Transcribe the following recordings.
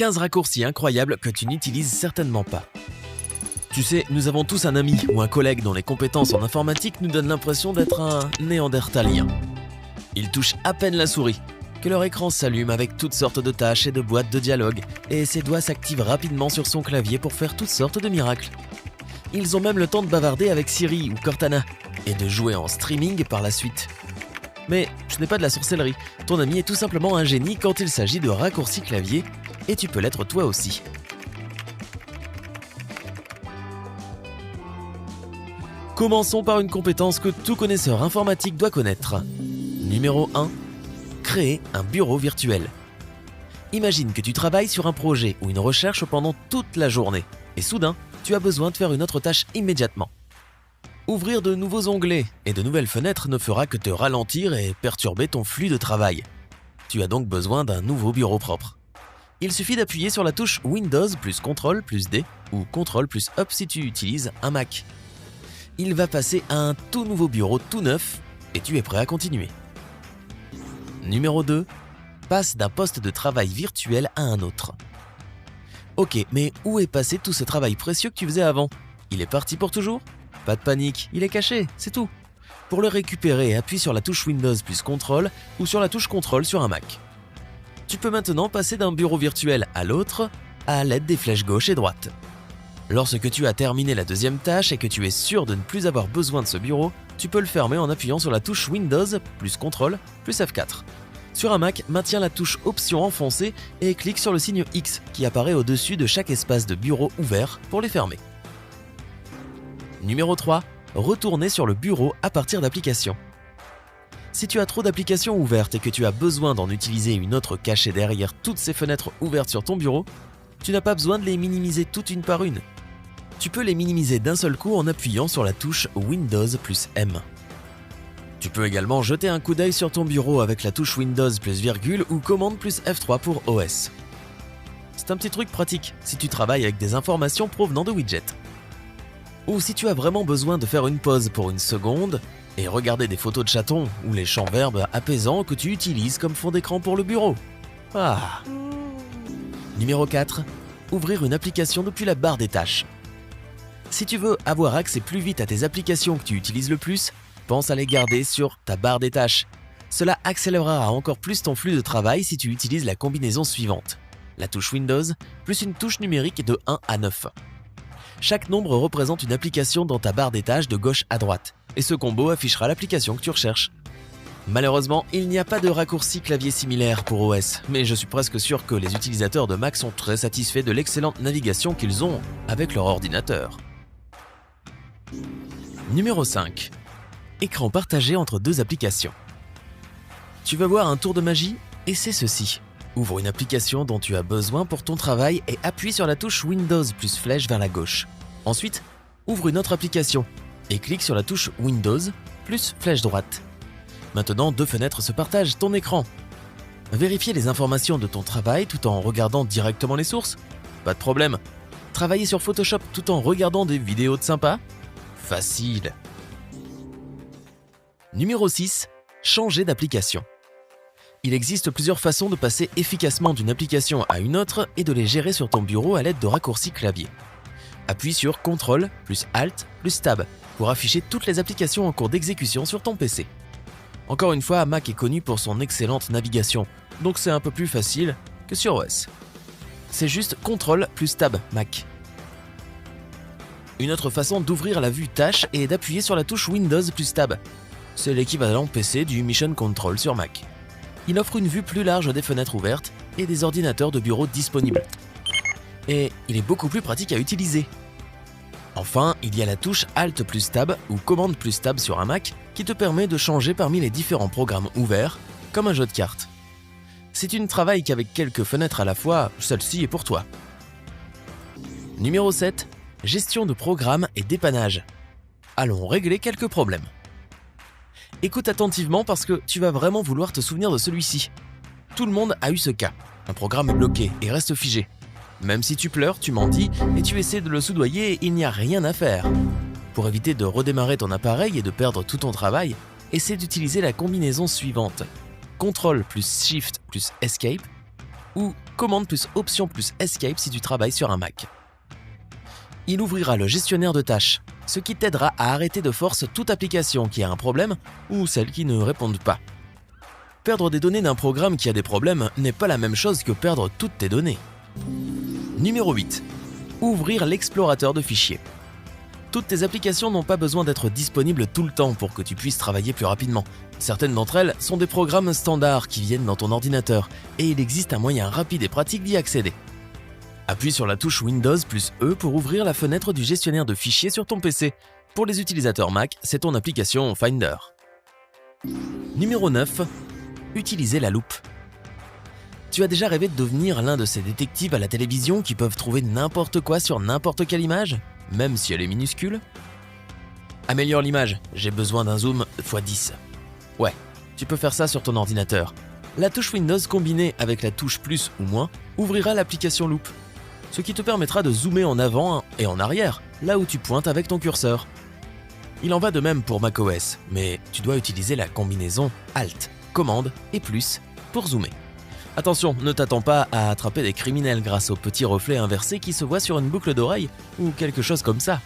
15 raccourcis incroyables que tu n'utilises certainement pas. Tu sais, nous avons tous un ami ou un collègue dont les compétences en informatique nous donnent l'impression d'être un néandertalien. Ils touchent à peine la souris, que leur écran s'allume avec toutes sortes de tâches et de boîtes de dialogue, et ses doigts s'activent rapidement sur son clavier pour faire toutes sortes de miracles. Ils ont même le temps de bavarder avec Siri ou Cortana, et de jouer en streaming par la suite. Mais ce n'est pas de la sorcellerie, ton ami est tout simplement un génie quand il s'agit de raccourcis clavier, et tu peux l'être toi aussi. Commençons par une compétence que tout connaisseur informatique doit connaître. Numéro 1. Créer un bureau virtuel. Imagine que tu travailles sur un projet ou une recherche pendant toute la journée, et soudain, tu as besoin de faire une autre tâche immédiatement. Ouvrir de nouveaux onglets et de nouvelles fenêtres ne fera que te ralentir et perturber ton flux de travail. Tu as donc besoin d'un nouveau bureau propre. Il suffit d'appuyer sur la touche Windows plus CTRL plus D ou CTRL plus Up si tu utilises un Mac. Il va passer à un tout nouveau bureau tout neuf et tu es prêt à continuer. Numéro 2. Passe d'un poste de travail virtuel à un autre. Ok, mais où est passé tout ce travail précieux que tu faisais avant? Il est parti pour toujours? Pas de panique, il est caché, c'est tout. Pour le récupérer, appuie sur la touche Windows plus CTRL ou sur la touche CTRL sur un Mac. Tu peux maintenant passer d'un bureau virtuel à l'autre à l'aide des flèches gauche et droite. Lorsque tu as terminé la deuxième tâche et que tu es sûr de ne plus avoir besoin de ce bureau, tu peux le fermer en appuyant sur la touche Windows plus CTRL plus F4. Sur un Mac, maintiens la touche Option enfoncée et clique sur le signe X qui apparaît au-dessus de chaque espace de bureau ouvert pour les fermer. Numéro 3. Retourner sur le bureau à partir d'applications. Si tu as trop d'applications ouvertes et que tu as besoin d'en utiliser une autre cachée derrière toutes ces fenêtres ouvertes sur ton bureau, tu n'as pas besoin de les minimiser toutes une par une. Tu peux les minimiser d'un seul coup en appuyant sur la touche Windows plus M. Tu peux également jeter un coup d'œil sur ton bureau avec la touche Windows plus virgule ou commande plus F3 pour OS. C'est un petit truc pratique si tu travailles avec des informations provenant de widgets. Ou si tu as vraiment besoin de faire une pause pour une seconde et regarder des photos de chatons ou les champs verbes apaisants que tu utilises comme fond d'écran pour le bureau. Ah. Numéro 4. Ouvrir une application depuis la barre des tâches. Si tu veux avoir accès plus vite à tes applications que tu utilises le plus, pense à les garder sur ta barre des tâches. Cela accélérera encore plus ton flux de travail si tu utilises la combinaison suivante. La touche Windows plus une touche numérique de 1 à 9. Chaque nombre représente une application dans ta barre des tâches de gauche à droite, et ce combo affichera l'application que tu recherches. Malheureusement, il n'y a pas de raccourci clavier similaire pour OS, mais je suis presque sûr que les utilisateurs de Mac sont très satisfaits de l'excellente navigation qu'ils ont avec leur ordinateur. Numéro 5. Écran partagé entre deux applications. Tu veux voir un tour de magie? Et c'est ceci. Ouvre une application dont tu as besoin pour ton travail et appuie sur la touche Windows plus flèche vers la gauche. Ensuite, ouvre une autre application et clique sur la touche Windows plus flèche droite. Maintenant, deux fenêtres se partagent ton écran. Vérifier les informations de ton travail tout en regardant directement les sources? Pas de problème. Travailler sur Photoshop tout en regardant des vidéos de sympa? Facile. Numéro 6. Changer d'application. Il existe plusieurs façons de passer efficacement d'une application à une autre et de les gérer sur ton bureau à l'aide de raccourcis clavier. Appuie sur CTRL plus ALT plus Tab pour afficher toutes les applications en cours d'exécution sur ton PC. Encore une fois, Mac est connu pour son excellente navigation, donc c'est un peu plus facile que sur OS. C'est juste CTRL plus Tab Mac. Une autre façon d'ouvrir la vue tâche est d'appuyer sur la touche Windows plus Tab. C'est l'équivalent PC du Mission Control sur Mac. Il offre une vue plus large des fenêtres ouvertes et des ordinateurs de bureau disponibles. Et il est beaucoup plus pratique à utiliser. Enfin, il y a la touche Alt plus Tab ou Commande plus Tab sur un Mac qui te permet de changer parmi les différents programmes ouverts, comme un jeu de cartes. Si tu ne travailles qu'avec quelques fenêtres à la fois, celle-ci est pour toi. Numéro 7. Gestion de programmes et dépannage. Allons régler quelques problèmes. Écoute attentivement parce que tu vas vraiment vouloir te souvenir de celui-ci. Tout le monde a eu ce cas. Un programme est bloqué et reste figé. Même si tu pleures, tu mendis et tu essaies de le soudoyer, il n'y a rien à faire. Pour éviter de redémarrer ton appareil et de perdre tout ton travail, essaie d'utiliser la combinaison suivante. CTRL plus SHIFT plus ESCAPE ou commande plus option plus escape si tu travailles sur un Mac. Il ouvrira le gestionnaire de tâches, ce qui t'aidera à arrêter de force toute application qui a un problème ou celle qui ne répond pas. Perdre des données d'un programme qui a des problèmes n'est pas la même chose que perdre toutes tes données. Numéro 8. Ouvrir l'explorateur de fichiers. Toutes tes applications n'ont pas besoin d'être disponibles tout le temps pour que tu puisses travailler plus rapidement. Certaines d'entre elles sont des programmes standards qui viennent dans ton ordinateur et il existe un moyen rapide et pratique d'y accéder. Appuie sur la touche Windows plus E pour ouvrir la fenêtre du gestionnaire de fichiers sur ton PC. Pour les utilisateurs Mac, c'est ton application Finder. Numéro 9. Utiliser la loupe. Tu as déjà rêvé de devenir l'un de ces détectives à la télévision qui peuvent trouver n'importe quoi sur n'importe quelle image, même si elle est minuscule? Améliore l'image, j'ai besoin d'un zoom x10. Ouais, tu peux faire ça sur ton ordinateur. La touche Windows combinée avec la touche plus ou moins ouvrira l'application loupe, ce qui te permettra de zoomer en avant et en arrière, là où tu pointes avec ton curseur. Il en va de même pour macOS, mais tu dois utiliser la combinaison Alt, Commande et plus pour zoomer. Attention, ne t'attends pas à attraper des criminels grâce aux petits reflets inversés qui se voient sur une boucle d'oreille ou quelque chose comme ça.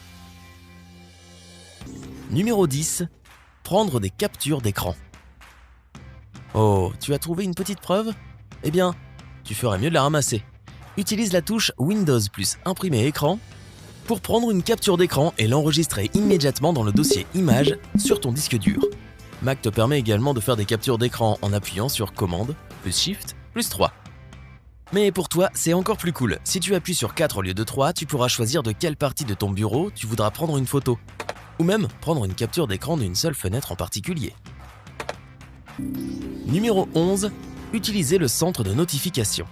Numéro 10. Prendre des captures d'écran. Oh, tu as trouvé une petite preuve? Eh bien, tu ferais mieux de la ramasser. Utilise la touche Windows plus imprimer écran pour prendre une capture d'écran et l'enregistrer immédiatement dans le dossier Images sur ton disque dur. Mac te permet également de faire des captures d'écran en appuyant sur Commande plus Shift plus 3. Mais pour toi, c'est encore plus cool. Si tu appuies sur 4 au lieu de 3, tu pourras choisir de quelle partie de ton bureau tu voudras prendre une photo. Ou même prendre une capture d'écran d'une seule fenêtre en particulier. Numéro 11. Utiliser le centre de notification.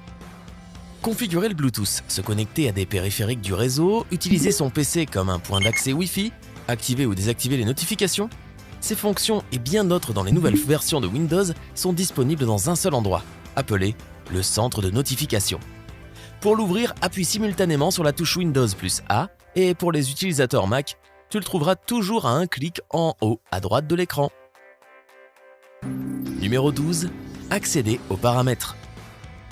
Configurer le Bluetooth, se connecter à des périphériques du réseau, utiliser son PC comme un point d'accès Wi-Fi, activer ou désactiver les notifications. Ces fonctions et bien d'autres dans les nouvelles versions de Windows sont disponibles dans un seul endroit, appelé le centre de notification. Pour l'ouvrir, appuie simultanément sur la touche Windows plus A et pour les utilisateurs Mac, tu le trouveras toujours à un clic en haut à droite de l'écran. Numéro 12. Accéder aux paramètres.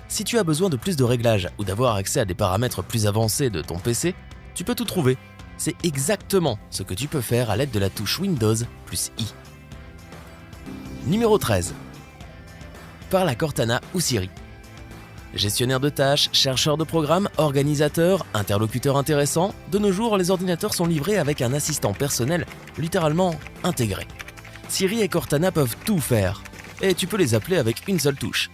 Si tu as besoin de plus de réglages ou d'avoir accès à des paramètres plus avancés de ton PC, tu peux tout trouver. C'est exactement ce que tu peux faire à l'aide de la touche Windows plus I. Numéro 13. Parle à Cortana ou Siri. Gestionnaire de tâches, chercheur de programmes, organisateur, interlocuteur intéressant, de nos jours, les ordinateurs sont livrés avec un assistant personnel littéralement intégré. Siri et Cortana peuvent tout faire, et tu peux les appeler avec une seule touche.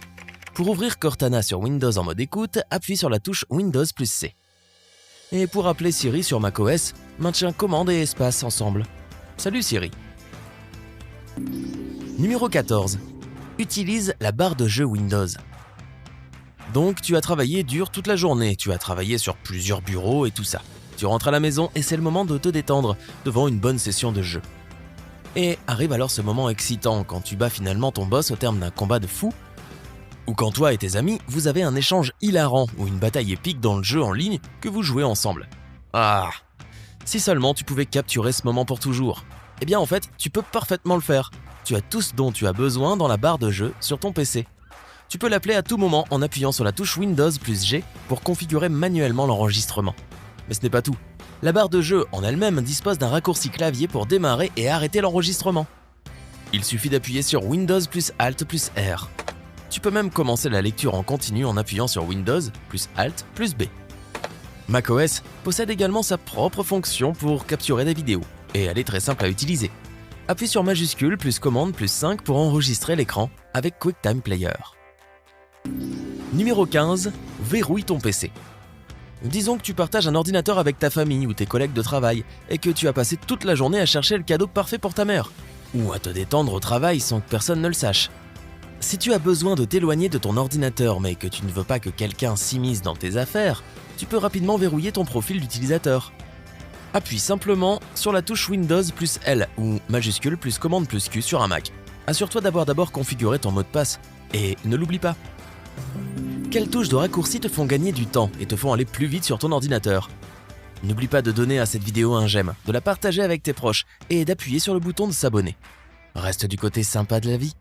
Pour ouvrir Cortana sur Windows en mode écoute, appuie sur la touche Windows plus C. Et pour appeler Siri sur macOS, maintiens commande et espace ensemble. Salut Siri. Numéro 14. Utilise la barre de jeu Windows. Donc tu as travaillé dur toute la journée, tu as travaillé sur plusieurs bureaux et tout ça. Tu rentres à la maison et c'est le moment de te détendre devant une bonne session de jeu. Et arrive alors ce moment excitant quand tu bats finalement ton boss au terme d'un combat de fou, ou quand toi et tes amis, vous avez un échange hilarant ou une bataille épique dans le jeu en ligne que vous jouez ensemble. Ah! Si seulement tu pouvais capturer ce moment pour toujours. Eh bien en fait, tu peux parfaitement le faire. Tu as tout ce dont tu as besoin dans la barre de jeu sur ton PC. Tu peux l'appeler à tout moment en appuyant sur la touche Windows plus G pour configurer manuellement l'enregistrement. Mais ce n'est pas tout. La barre de jeu en elle-même dispose d'un raccourci clavier pour démarrer et arrêter l'enregistrement. Il suffit d'appuyer sur Windows plus Alt plus R. Tu peux même commencer la lecture en continu en appuyant sur Windows plus Alt plus B. macOS possède également sa propre fonction pour capturer des vidéos, et elle est très simple à utiliser. Appuie sur majuscule plus commande plus 5 pour enregistrer l'écran avec QuickTime Player. Numéro 15. Verrouille ton PC. Disons que tu partages un ordinateur avec ta famille ou tes collègues de travail et que tu as passé toute la journée à chercher le cadeau parfait pour ta mère, ou à te détendre au travail sans que personne ne le sache. Si tu as besoin de t'éloigner de ton ordinateur mais que tu ne veux pas que quelqu'un s'immisce dans tes affaires, tu peux rapidement verrouiller ton profil d'utilisateur. Appuie simplement sur la touche Windows plus L ou majuscule plus commande plus Q sur un Mac. Assure-toi d'avoir d'abord configuré ton mot de passe et ne l'oublie pas. Quelles touches de raccourci te font gagner du temps et te font aller plus vite sur ton ordinateur? N'oublie pas de donner à cette vidéo un j'aime, de la partager avec tes proches et d'appuyer sur le bouton de s'abonner. Reste du côté sympa de la vie.